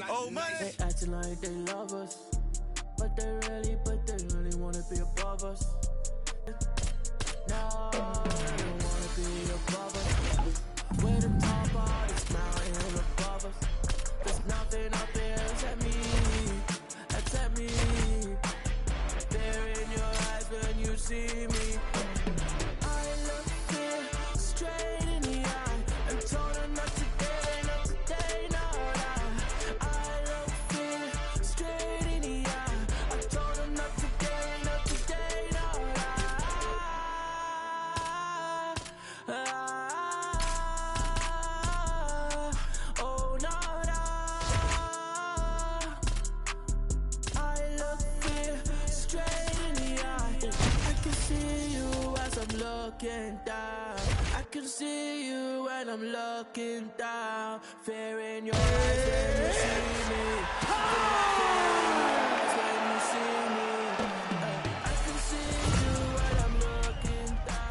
Oh, man. They acting like they love us, but they really wanna be above us. No, they don't wanna be above us. We're the top of this mountain above us. There's nothing up there except me. There in your eyes when you see me. I look fear straight in the eye and told her not today, not today, no lie. I look fear straight in the eye. I told her not today, not today, no lie. Oh no, I look fear straight in the eye. I can see you as I'm looking down. I can see you when I'm looking down. Fear in your eyes when you see me. Fear in your eyes when you see me. I can see you when I'm looking down.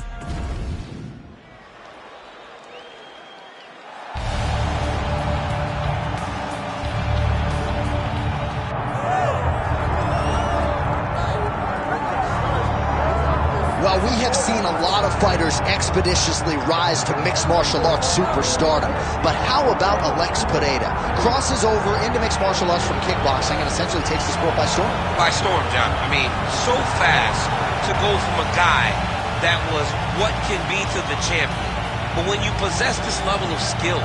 Well, we have seen a lot of fighters expeditiously rise to mixed martial arts superstardom. But how about Alex Pereira? Crosses over into mixed martial arts from kickboxing and essentially takes the sport by storm. By storm, John. I mean, so fast to go from a guy that was what can be to the champion. But when you possess this level of skill,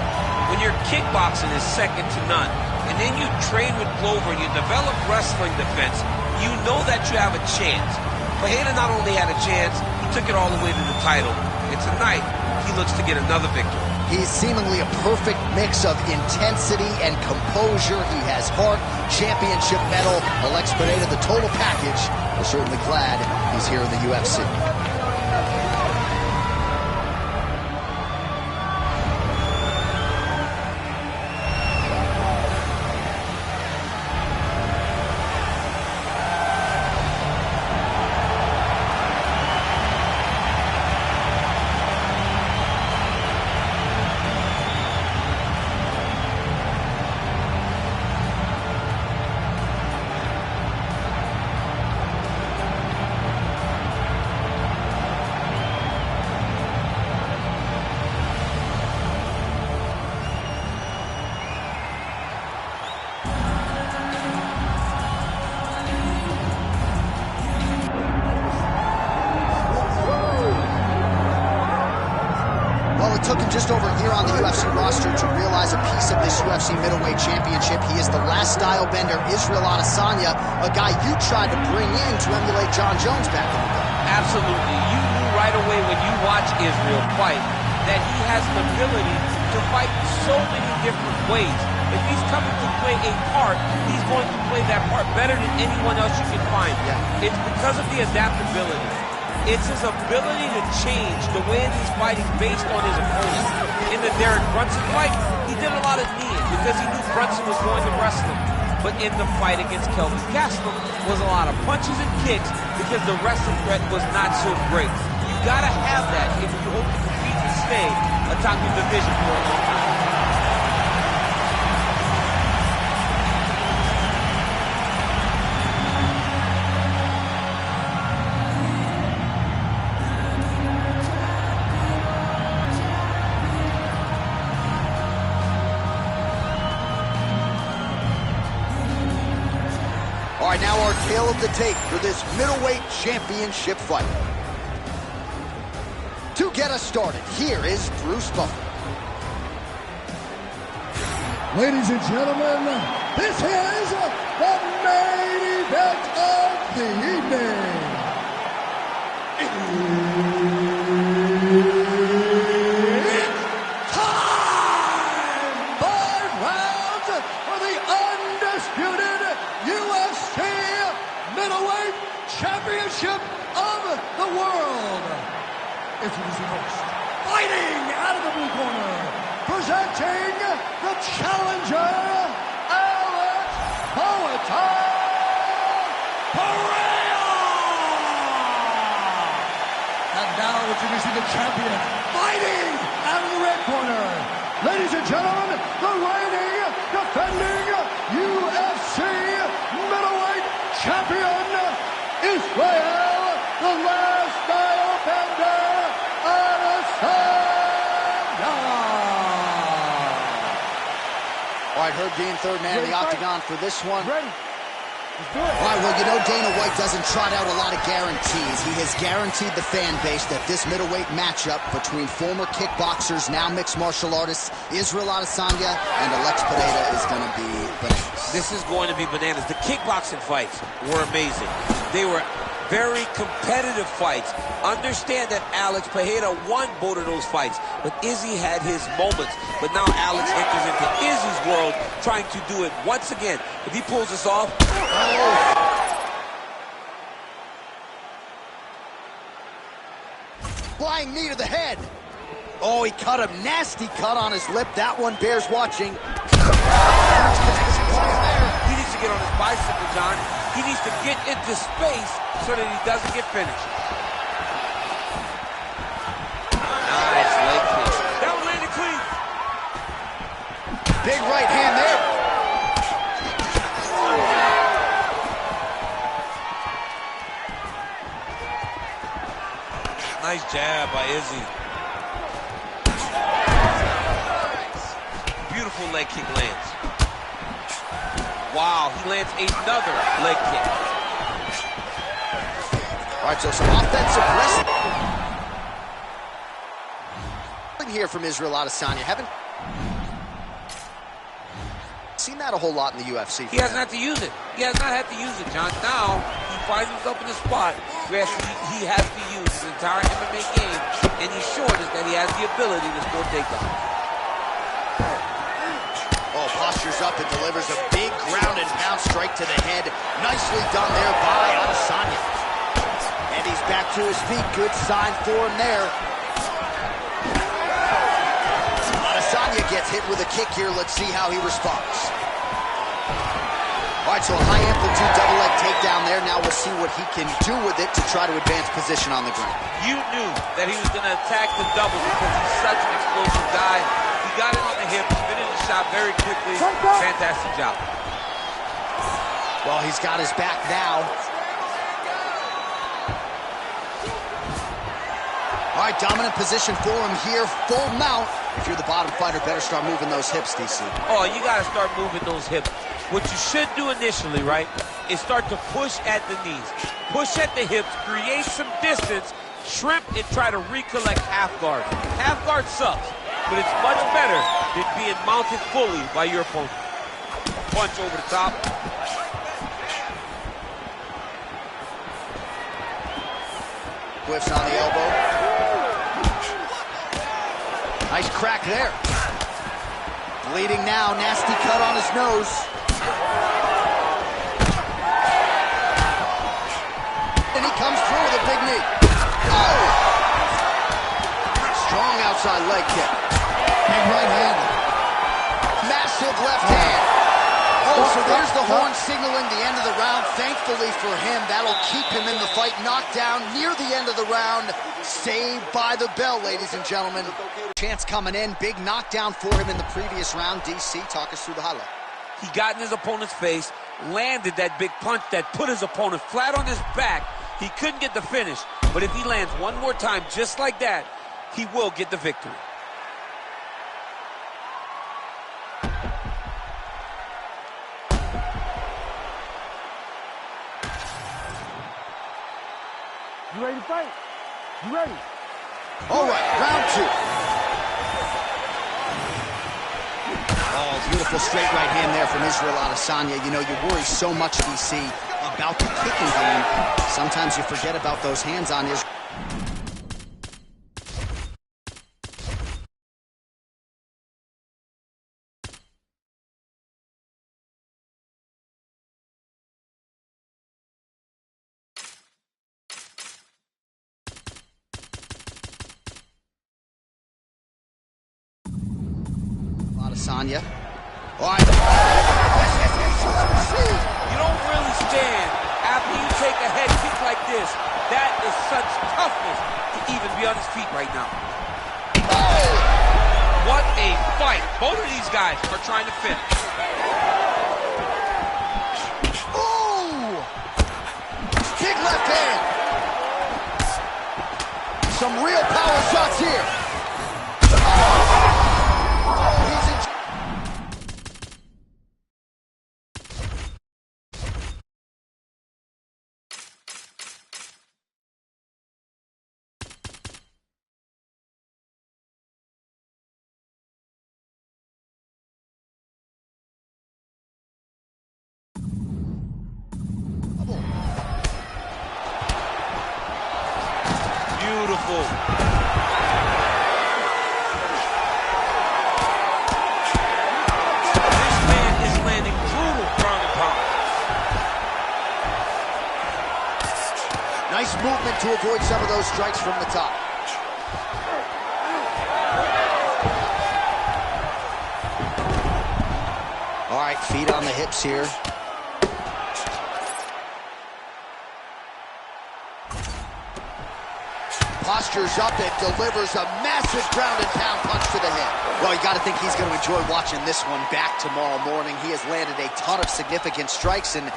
when your kickboxing is second to none, and then you train with Glover and you develop wrestling defense, you know that you have a chance. Pereira not only had a chance, he took it all the way to the title. And tonight, he looks to get another victory. He's seemingly a perfect mix of intensity and composure. He has heart, championship medal. Alex Pereira, the total package. We're certainly glad he's here in the UFC. Took him just over a year on the UFC roster to realize a piece of this UFC middleweight championship. He is the last style bender, Israel Adesanya, a guy you tried to bring in to emulate John Jones back in the day. Absolutely. You knew right away when you watch Israel fight that he has an ability to fight so many different ways. If he's coming to play a part, he's going to play that part better than anyone else you can find. Yeah. It's because of the adaptability. It's his ability to change the way he's fighting based on his opponent. In the Derek Brunson fight, he did a lot of kneeing because he knew Brunson was going to wrestle him. But in the fight against Kelvin Gastelum was a lot of punches and kicks because the wrestling threat was not so great. You gotta have that if you hope to compete and stay atop your division for a long time. All right, now our tale of the tape for this middleweight championship fight. To get us started, here is Bruce Buffer. Ladies and gentlemen, this is the main event of the evening. It's time! 5 rounds for the undisputed UFC Middleweight Championship of the world. Introducing host, fighting out of the blue corner, presenting the challenger, Alex Pereira. And now introducing the champion, fighting out of the red corner. Ladies and gentlemen, the reigning, defending Israel, the last style bender, Adesanya. All right, Herb Dean, third man in the octagon for this one. Ready? Let's do it. All right, well, you know Dana White doesn't trot out a lot of guarantees. He has guaranteed the fan base that this middleweight matchup between former kickboxers, now mixed martial artists, Israel Adesanya and Alex Pereira is going to be bananas. This is going to be bananas. The kickboxing fights were amazing. They were very competitive fights. Understand that Alex Pereira won both of those fights, but Izzy had his moments. But now Alex enters into Izzy's world, trying to do it once again. If he pulls this off... Flying knee to the head. Oh, he cut him. Nasty cut on his lip. That one bears watching. He needs to get on his bicycle, John. He needs to get into space so that he doesn't get finished. Nice leg kick. That one landed clean. Big right hand there. Nice jab by Izzy. Beautiful leg kick lands. Wow, he lands another leg kick. All right, so some offensive wrestling here from Israel Adesanya. Haven't seen that a whole lot in the UFC. He hasn't had to use it. He has not had to use it, John. Now, he finds himself in a spot where he has to use his entire MMA game, and he's showing us that he has the ability to score takedowns. Oh, postures up and delivers a big ground and pound strike to the head. Nicely done there by Adesanya. And he's back to his feet. Good sign for him there. Adesanya gets hit with a kick here. Let's see how he responds. All right, so a high amplitude double leg takedown there. Now we'll see what he can do with it to try to advance position on the ground. You knew that he was going to attack the double because he's such an explosive guy. He got it on the hip, finished the shot very quickly. Fantastic job. Well, he's got his back now. All right, dominant position for him here. Full mount. If you're the bottom fighter, better start moving those hips, DC. Oh, you got to start moving those hips. What you should do initially, right, is start to push at the knees. Push at the hips, create some distance, shrimp, and try to recollect half guard. Half guard sucks, but it's much better than being mounted fully by your opponent. Punch over the top. Whiffs on the elbow. Nice crack there. Bleeding now, nasty cut on his nose. And he comes through with a big knee. Oh! Strong outside leg kick. Big right hand. Massive left hand. Oh, so there's the horn signaling the end of the round. Thankfully for him, that'll keep him in the fight. Knocked down near the end of the round. Saved by the bell, ladies and gentlemen. Chance coming in. Big knockdown for him in the previous round. DC, talk us through the highlight. He got in his opponent's face, landed that big punch that put his opponent flat on his back. He couldn't get the finish, but if he lands one more time just like that, he will get the victory. You ready to fight? You ready? All right, round two. Oh, beautiful straight right hand there from Israel Adesanya. You know, you worry so much, DC, about the kicking game. Sometimes you forget about those hands on Israel. Adesanya. All right. You don't really stand after you take a head kick like this. That is such toughness to even be on his feet right now. Oh! What a fight. Both of these guys are trying to finish. Ooh! Big left hand. Some real power shots here. He's in. Beautiful. This man is landing brutal ground and pound. Nice movement to avoid some of those strikes from the top. All right, feet on the hips here. Postures up and delivers a massive ground and pound punch to the head. Well, you got to think he's going to enjoy watching this one back tomorrow morning. He has landed a ton of significant strikes, and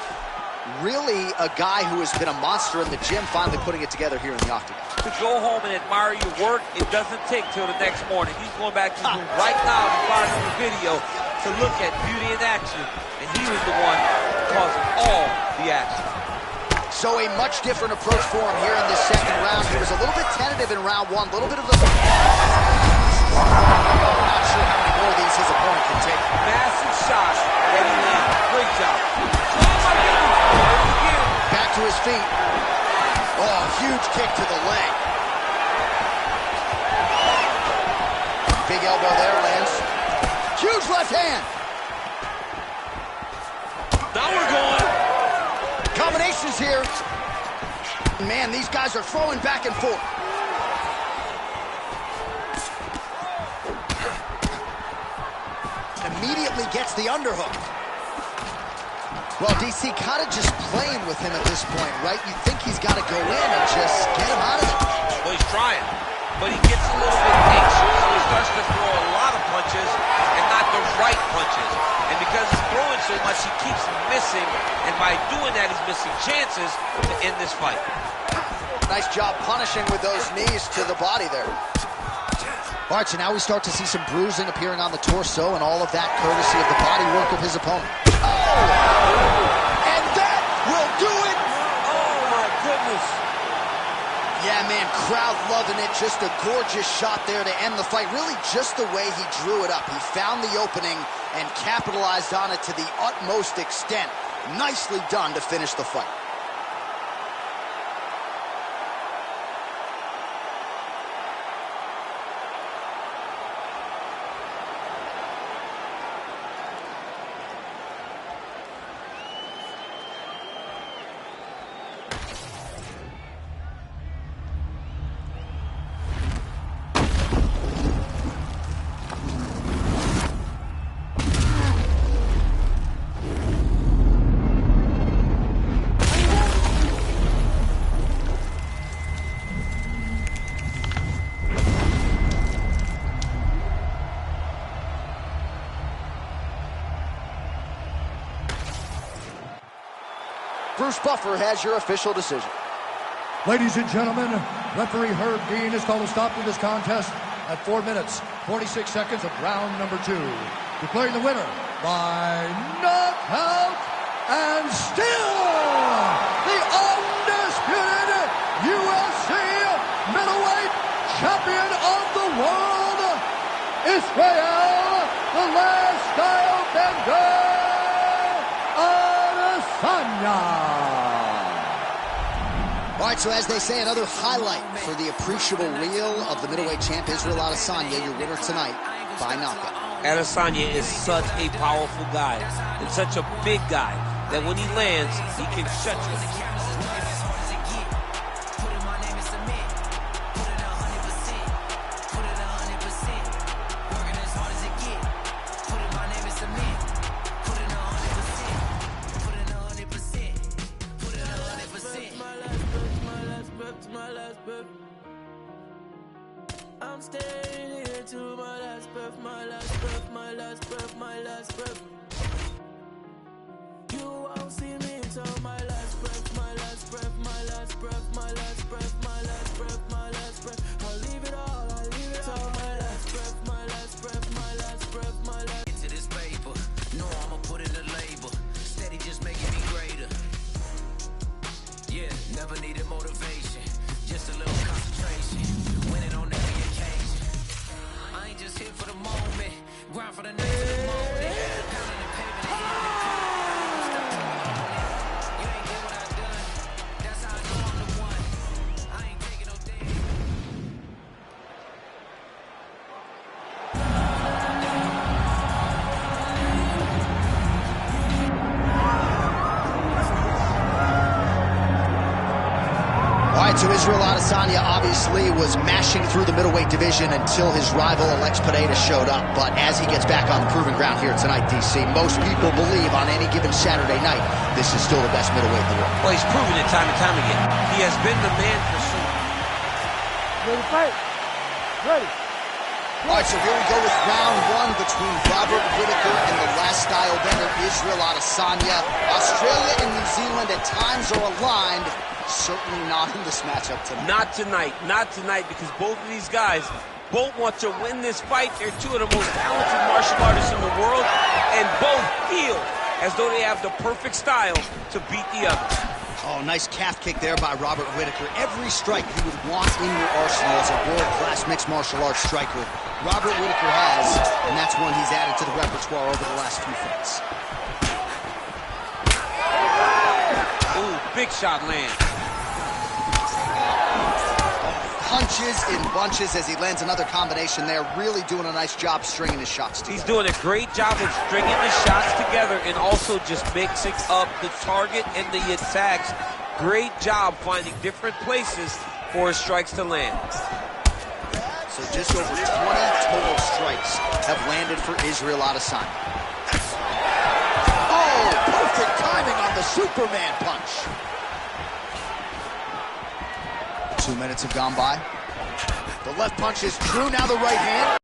really a guy who has been a monster in the gym, finally putting it together here in the octagon. To go home and admire your work, it doesn't take till the next morning. He's going back to the room right now to find the video to look at beauty in action, and he was the one causing all the action. So a much different approach for him here in this second round. He was a little bit tentative in round one, a little bit of the... Not sure how many more of these his opponent can take. Massive shot that he landed. Great job. Oh my goodness. Back to his feet. Oh, huge kick to the leg. Big elbow there, lands. Huge left hand. Now we're going. Combinations here. Man, these guys are throwing back and forth. Immediately gets the underhook. Well, DC kind of just playing with him at this point, right? You think he's got to go in and just get him out of there. Well, he's trying, but he gets a little bit anxious, so he starts to throw a lot of punches and not the right punches. And because he's throwing so much, he keeps missing, and by doing that, he's missing chances to end this fight. Nice job punishing with those knees to the body there. All right, so now we start to see some bruising appearing on the torso, and all of that courtesy of the body work of his opponent. Oh! And that will do it! Oh, my goodness. Yeah, man, crowd loving it. Just a gorgeous shot there to end the fight. Really just the way he drew it up. He found the opening and capitalized on it to the utmost extent. Nicely done to finish the fight. Bruce Buffer has your official decision. Ladies and gentlemen, referee Herb Dean has called a stop to this contest at 4 minutes, 46 seconds of round number 2. Declaring the winner by knockout and still the undisputed UFC middleweight champion of the world, Israel the Last Style Bender Adesanya. All right, so as they say, another highlight for the appreciable reel of the middleweight champ, Israel Adesanya, your winner tonight by knockout. Adesanya is such a powerful guy and such a big guy that when he lands, he can shut you. I'm staying here to my last breath, my last breath, my last breath, my last breath. You won't see me till my last breath, my last breath, my last All right, so Israel Adesanya obviously was mashing through the middleweight division until his rival Alex Pereira showed up. But as he gets back on the proving ground here tonight, DC, most people believe on any given Saturday night, this is still the best middleweight in the world. Well, he's proven it time and time again. He has been the man for so long. Ready to fight? Ready. All right, so here we go with round one between Robert Whittaker and the last style bender, Israel Adesanya. Australia and New Zealand at times are aligned. Certainly not in this matchup tonight. Not tonight, because both of these guys both want to win this fight. They're two of the most talented martial artists in the world, and both feel as though they have the perfect style to beat the other. Oh, nice calf kick there by Robert Whittaker. Every strike you would want in your arsenal as a world-class mixed martial arts striker, Robert Whittaker has, and that's one he's added to the repertoire over the last few fights. Ooh, big shot lands. Punches in bunches as he lands another combination there. Really doing a nice job stringing his shots together. He's doing a great job of stringing the shots together and also just mixing up the target and the attacks. Great job finding different places for his strikes to land. So just over 20 total strikes have landed for Israel Adesanya. Oh, perfect timing on the Superman punch. 2 minutes have gone by. The left punch is true, now the right hand.